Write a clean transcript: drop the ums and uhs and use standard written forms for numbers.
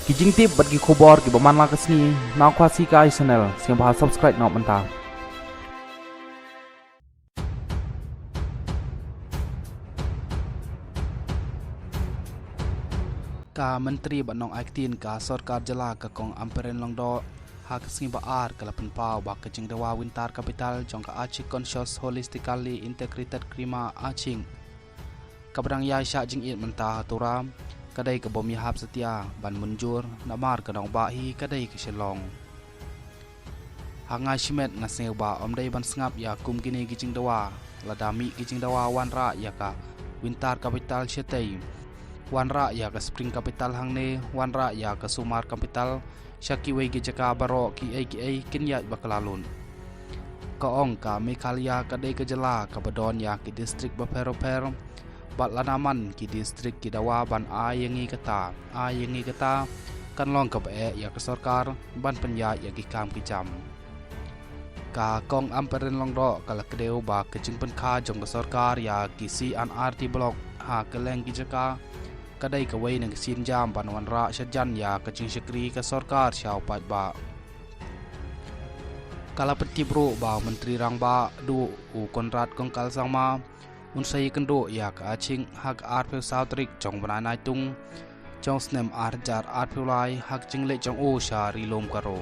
kijing tip bat gi khobor gi baman la kasni naw khwasi kai channel siang bha subscribe naw manta ka menteri banong aktin ka sarkar jala ka kong amperen longdo ha kasni ba ar kala penpau ba kajing dewa wintar capital jong ka achi conscious holistically integrated krima aching kabrang ya sha jing it menta turam kadai ka bom yahap setia ban munjur namar ka dong ba hi kadai ki shelong hangai shimet na seu ba omdai ban sngap ya kum kini gijing dewa ladami gijing dewa wanra ya ka wintar capital chetai wanra ya ka spring capital hangne wanra ya ka sumar capital shaki wei gi jaka baro ki ai kinya bakalalun ka ong ka mekhalia kadai ka jala ka badon ya ki district baper bat lanaman ki district ki dawa ban ayengi kata kan long ka be ya ka sarkar ban panya ya ki kam ki jam ka kong amperen long ro kala kedeu ba ke jingpen kha jong ka sarkar ya ki CNRT block ha ka leng ki jaka kadai ka wei nang sin jam ban wanra shajan ya ka jing shikri ka sarkar shau pat ba kala peti bro ba menteri rang ba du u konrad kong kal sama unsai kendo ya ka aching hak art pe sautrik jong banai tung jong snem art jar art pe lai hak jing le jong o sha rilom karo